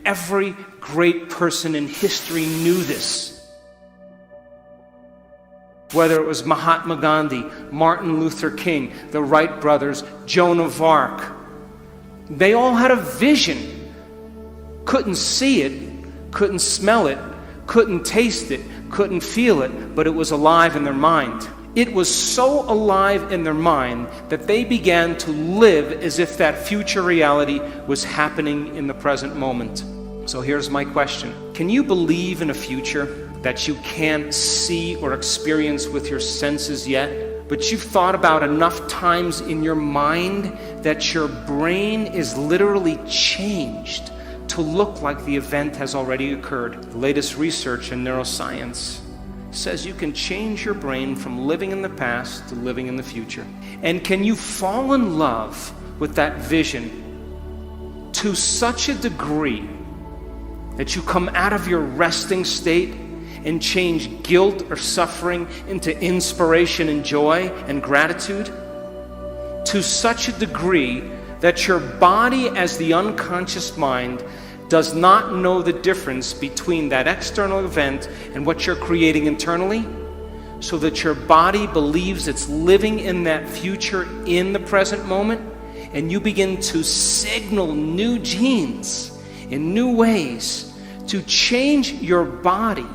Every great person in history knew this. Whether it was Mahatma Gandhi, Martin Luther King, the Wright brothers, Joan of Arc, they all had a vision. Couldn't see it, couldn't smell it, couldn't taste it, couldn't feel it, but it was alive in their mind. It was so alive in their mind that they began to live as if that future reality was happening in the present moment. So here's my question. Can you believe in a future that you can't see or experience with your senses yet, but you've thought about enough times in your mind that your brain is literally changed to look like the event has already occurred? The latest research in neuroscience says you can change your brain from living in the past to living in the future. And can you fall in love with that vision to such a degree that you come out of your resting state and change guilt or suffering into inspiration and joy and gratitude? To such a degree that your body, as the unconscious mind, does not know the difference between that external event and what you're creating internally, so that your body believes it's living in that future in the present moment, and you begin to signal new genes in new ways to change your body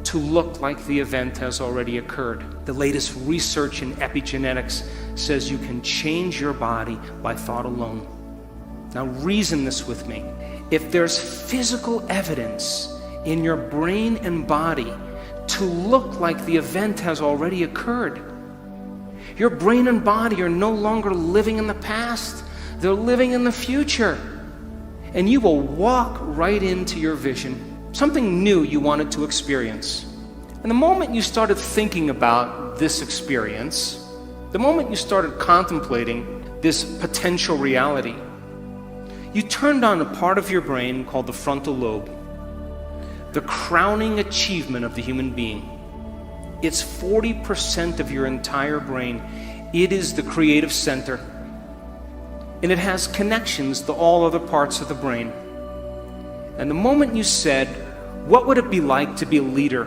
to look like the event has already occurred. The latest research in epigenetics says you can change your body by thought alone. Now reason this with me. If there's physical evidence in your brain and body to look like the event has already occurred, your brain and body are no longer living in the past, they're living in the future. And you will walk right into your vision, something new you wanted to experience. And the moment you started thinking about this experience, the moment you started contemplating this potential reality, you turned on a part of your brain called the frontal lobe, the crowning achievement of the human being. It's 40% of your entire brain. It is the creative center, and it has connections to all other parts of the brain. And the moment you said, what would it be like to be a leader?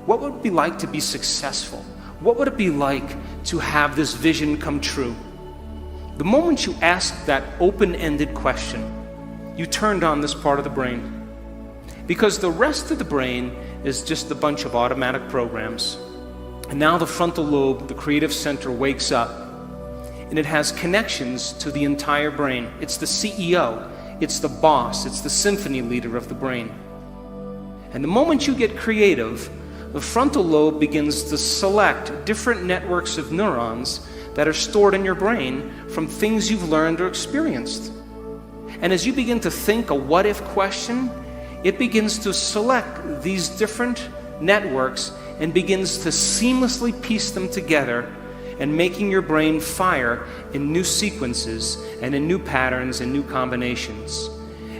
What would it be like to be successful? What would it be like to have this vision come true? The moment you asked that open-ended question, you turned on this part of the brain. Because the rest of the brain is just a bunch of automatic programs. And now the frontal lobe, the creative center, wakes up, and it has connections to the entire brain. It's the CEO, it's the boss, it's the symphony leader of the brain. And the moment you get creative, the frontal lobe begins to select different networks of neurons that are stored in your brain from things you've learned or experienced. And as you begin to think a what-if question, it begins to select these different networks and begins to seamlessly piece them together, and making your brain fire in new sequences and in new patterns and new combinations.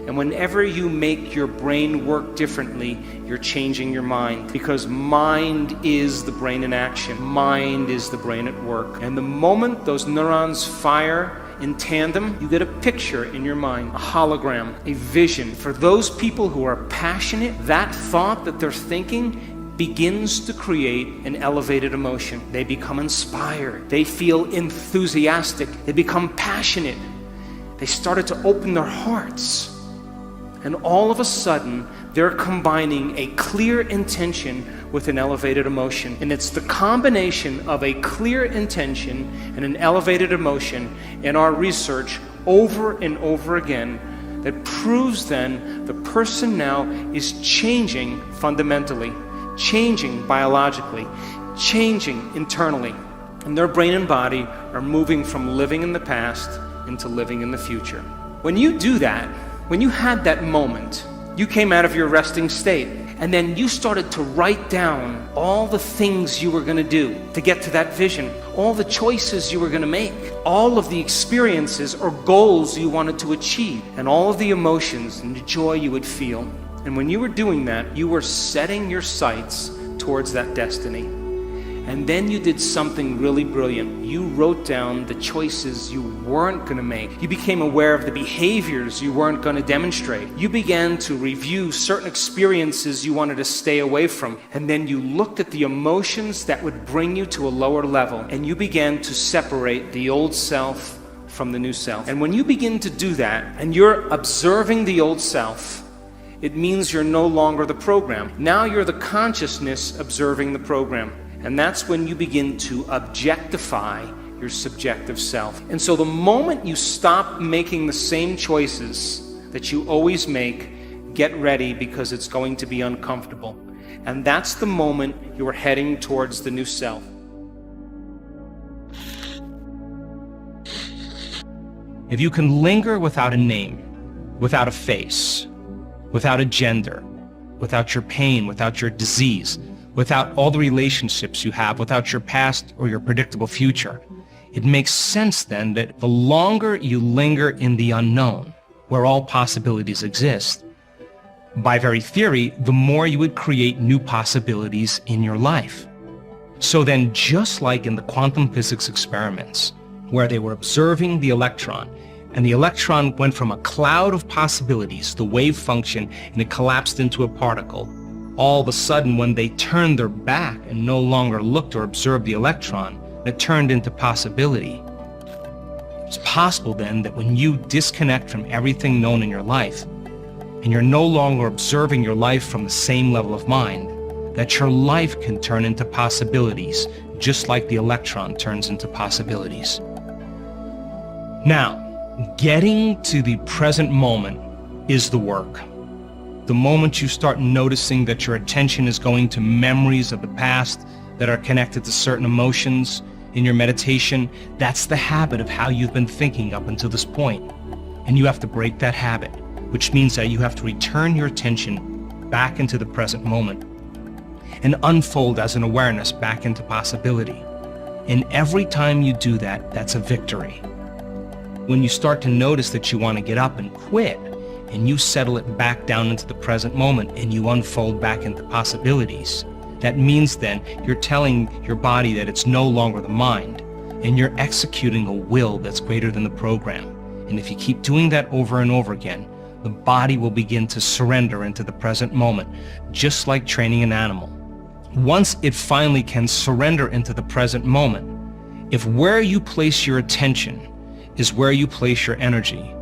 And whenever you make your brain work differently, you're changing your mind, because mind is the brain in action. Mind is the brain at work. And the moment those neurons fire in tandem, you get a picture in your mind, a hologram, a vision. For those people who are passionate, that thought that they're thinking begins to create an elevated emotion. They become inspired. They feel enthusiastic. They become passionate. They started to open their hearts. And all of a sudden, they're combining a clear intention with an elevated emotion. And it's the combination of a clear intention and an elevated emotion in our research over and over again that proves then the person now is changing fundamentally, changing biologically, changing internally. And their brain and body are moving from living in the past into living in the future. When you do that, when you had that moment, you came out of your resting state, and then you started to write down all the things you were going to do to get to that vision, all the choices you were going to make, all of the experiences or goals you wanted to achieve, and all of the emotions and the joy you would feel. And when you were doing that, you were setting your sights towards that destiny. And then you did something really brilliant. You wrote down the choices you weren't going to make. You became aware of the behaviors you weren't going to demonstrate. You began to review certain experiences you wanted to stay away from. And then you looked at the emotions that would bring you to a lower level. And you began to separate the old self from the new self. And when you begin to do that, and you're observing the old self, it means you're no longer the program. Now you're the consciousness observing the program. And that's when you begin to objectify your subjective self. And so the moment you stop making the same choices that you always make, get ready, because it's going to be uncomfortable. And that's the moment you're heading towards the new self. If you can linger without a name, without a face, without a gender, without your pain, without your disease, without all the relationships you have, without your past or your predictable future, it makes sense then that the longer you linger in the unknown, where all possibilities exist, by very theory, the more you would create new possibilities in your life. So then, just like in the quantum physics experiments, where they were observing the electron, and the electron went from a cloud of possibilities, the wave function, and it collapsed into a particle. All of a sudden, when they turned their back and no longer looked or observed the electron, it turned into possibility. It's possible then that when you disconnect from everything known in your life, and you're no longer observing your life from the same level of mind, that your life can turn into possibilities, just like the electron turns into possibilities. Now, getting to the present moment is the work. The moment you start noticing that your attention is going to memories of the past that are connected to certain emotions in your meditation, that's the habit of how you've been thinking up until this point. And you have to break that habit, which means that you have to return your attention back into the present moment and unfold as an awareness back into possibility. And every time you do that, that's a victory. When you start to notice that you want to get up and quit, and you settle it back down into the present moment and you unfold back into possibilities, that means then you're telling your body that it's no longer the mind, and you're executing a will that's greater than the program. And if you keep doing that over and over again, the body will begin to surrender into the present moment, just like training an animal. Once it finally can surrender into the present moment, if where you place your attention is where you place your energy,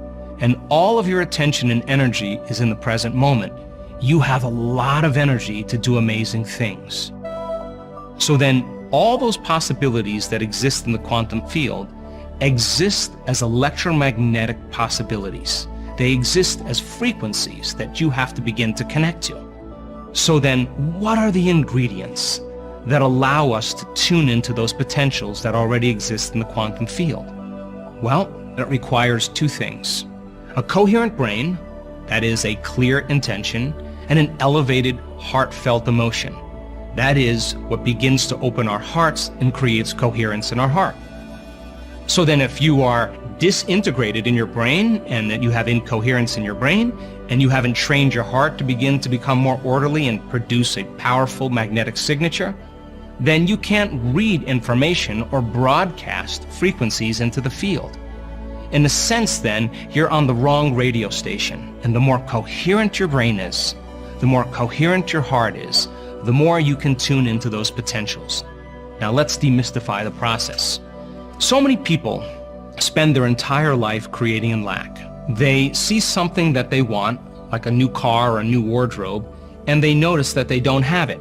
and all of your attention and energy is in the present moment, you have a lot of energy to do amazing things. So then, all those possibilities that exist in the quantum field exist as electromagnetic possibilities. They exist as frequencies that you have to begin to connect to. So then, what are the ingredients that allow us to tune into those potentials that already exist in the quantum field? Well, it requires two things: a coherent brain, that is a clear intention, and an elevated, heartfelt emotion. That is what begins to open our hearts and creates coherence in our heart. So then if you are disintegrated in your brain, and that you have incoherence in your brain, and you haven't trained your heart to begin to become more orderly and produce a powerful magnetic signature, then you can't read information or broadcast frequencies into the field. In a sense, then, you're on the wrong radio station, and the more coherent your brain is, the more coherent your heart is, the more you can tune into those potentials. Now let's demystify the process. So many people spend their entire life creating in lack. They see something that they want, like a new car or a new wardrobe, and they notice that they don't have it.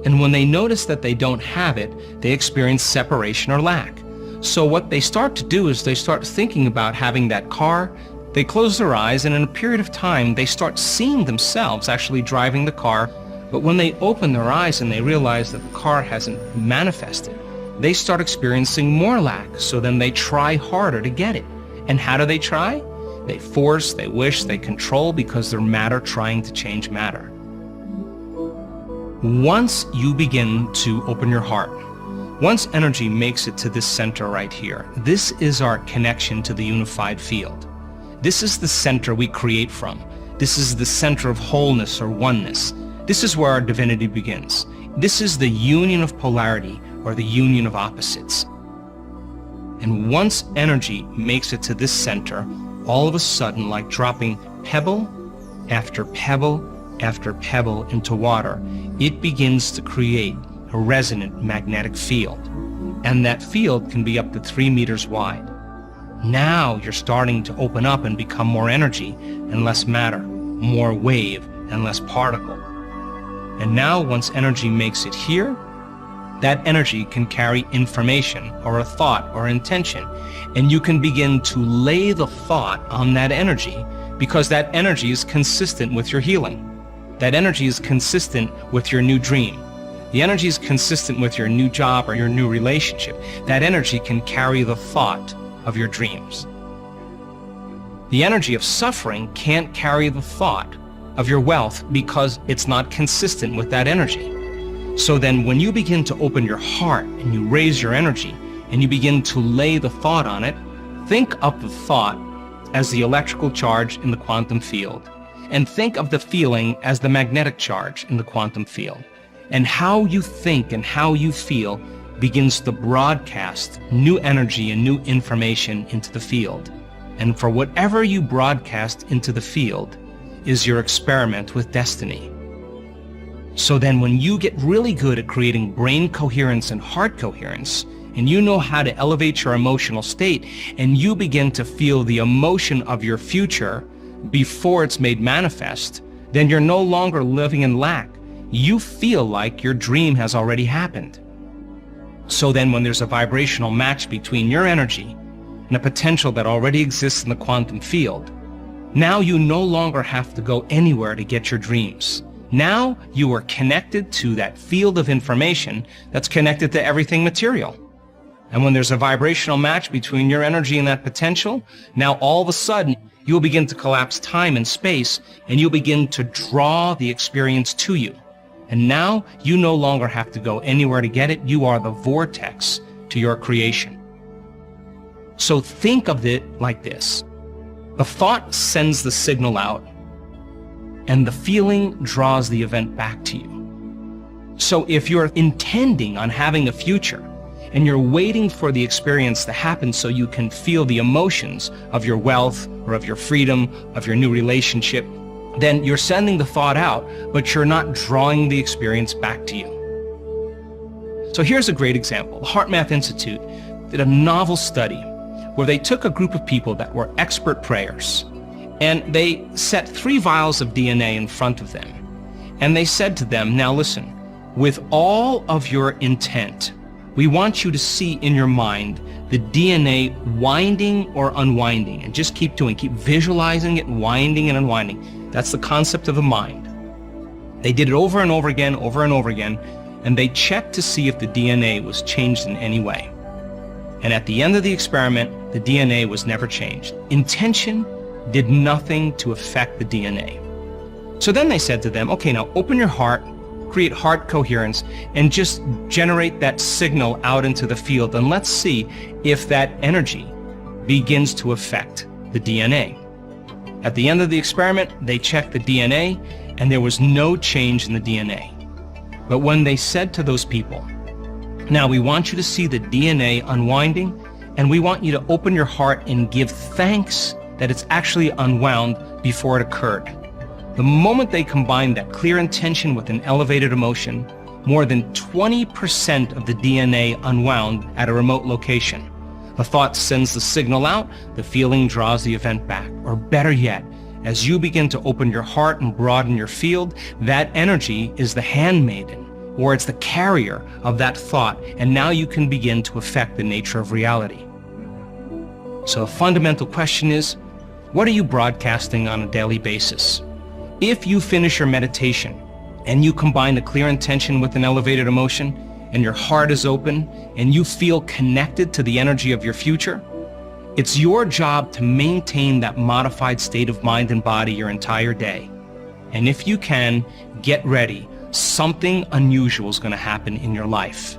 And when they notice that they don't have it, they experience separation or lack. So what they start to do is they start thinking about having that car. They close their eyes, and in a period of time, they start seeing themselves actually driving the car. But when they open their eyes and they realize that the car hasn't manifested, they start experiencing more lack. So then they try harder to get it. And how do they try? They force, they wish, they control, because they're matter trying to change matter. Once you begin to open your heart, once energy makes it to this center right here, this is our connection to the unified field. This is the center we create from. This is the center of wholeness or oneness. This is where our divinity begins. This is the union of polarity or the union of opposites. And once energy makes it to this center, all of a sudden, like dropping pebble after pebble after pebble into water, it begins to create a resonant magnetic field. And that field can be up to 3 meters wide. Now you're starting to open up and become more energy and less matter, more wave and less particle. And now once energy makes it here, that energy can carry information or a thought or intention, and you can begin to lay the thought on that energy because that energy is consistent with your healing. That energy is consistent with your new dream. The energy is consistent with your new job or your new relationship. That energy can carry the thought of your dreams. The energy of suffering can't carry the thought of your wealth because it's not consistent with that energy. So then when you begin to open your heart and you raise your energy and you begin to lay the thought on it, think of the thought as the electrical charge in the quantum field, and think of the feeling as the magnetic charge in the quantum field. And how you think and how you feel begins to broadcast new energy and new information into the field. And for whatever you broadcast into the field is your experiment with destiny. So then when you get really good at creating brain coherence and heart coherence, and you know how to elevate your emotional state, and you begin to feel the emotion of your future before it's made manifest, then you're no longer living in lack. You feel like your dream has already happened. So then when there's a vibrational match between your energy and a potential that already exists in the quantum field, now you no longer have to go anywhere to get your dreams. Now you are connected to that field of information that's connected to everything material. And when there's a vibrational match between your energy and that potential, now all of a sudden you'll begin to collapse time and space, and you'll begin to draw the experience to you. And now you no longer have to go anywhere to get it. You are the vortex to your creation. So think of it like this. The thought sends the signal out, and the feeling draws the event back to you. So if you're intending on having a future, and you're waiting for the experience to happen so you can feel the emotions of your wealth or of your freedom, of your new relationship, then you're sending the thought out, but you're not drawing the experience back to you. So here's a great example. The HeartMath Institute did a novel study where they took a group of people that were expert prayers, and they set 3 vials of DNA in front of them. And they said to them, now listen, with all of your intent, we want you to see in your mind the DNA winding or unwinding, and just keep visualizing it winding and unwinding. That's the concept of the mind. They did it over and over again, and they checked to see if the DNA was changed in any way. And at the end of the experiment, the DNA was never changed. Intention did nothing to affect the DNA. So then they said to them, okay, now open your heart, create heart coherence, and just generate that signal out into the field, and let's see if that energy begins to affect the DNA. At the end of the experiment, they checked the DNA, and there was no change in the DNA. But when they said to those people, now we want you to see the DNA unwinding, and we want you to open your heart and give thanks that it's actually unwound before it occurred. The moment they combined that clear intention with an elevated emotion, more than 20% of the DNA unwound at a remote location. The thought sends the signal out, the feeling draws the event back. Or better yet, as you begin to open your heart and broaden your field, that energy is the handmaiden, or it's the carrier of that thought, and now you can begin to affect the nature of reality. So a fundamental question is, what are you broadcasting on a daily basis? If you finish your meditation and you combine a clear intention with an elevated emotion, and your heart is open and you feel connected to the energy of your future, it's your job to maintain that modified state of mind and body your entire day. And if you can, get ready. Something unusual is going to happen in your life.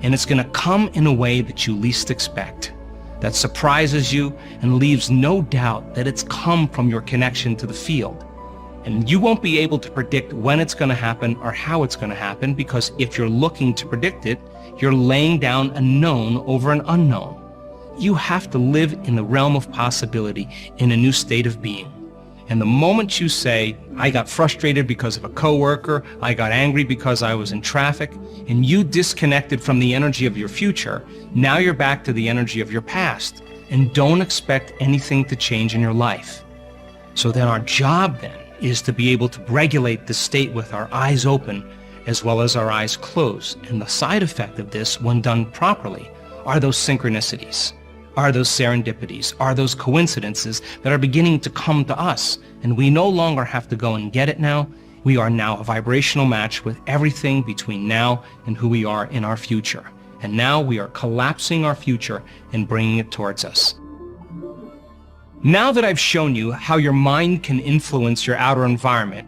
And it's going to come in a way that you least expect, that surprises you and leaves no doubt that it's come from your connection to the field. And you won't be able to predict when it's going to happen or how it's going to happen, because if you're looking to predict it, you're laying down a known over an unknown. You have to live in the realm of possibility, in a new state of being. And the moment you say, I got frustrated because of a coworker, I got angry because I was in traffic, and you disconnected from the energy of your future, now you're back to the energy of your past, and don't expect anything to change in your life. So then our job then is to be able to regulate the state with our eyes open as well as our eyes closed. And the side effect of this, when done properly, are those synchronicities, are those serendipities, are those coincidences that are beginning to come to us. And we no longer have to go and get it now. We are now a vibrational match with everything between now and who we are in our future. And now we are collapsing our future and bringing it towards us. Now that I've shown you how your mind can influence your outer environment,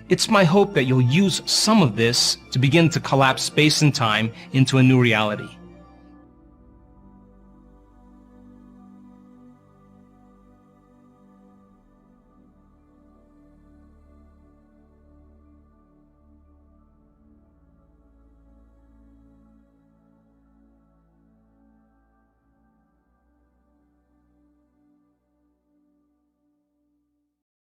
it's my hope that you'll use some of this to begin to collapse space and time into a new reality.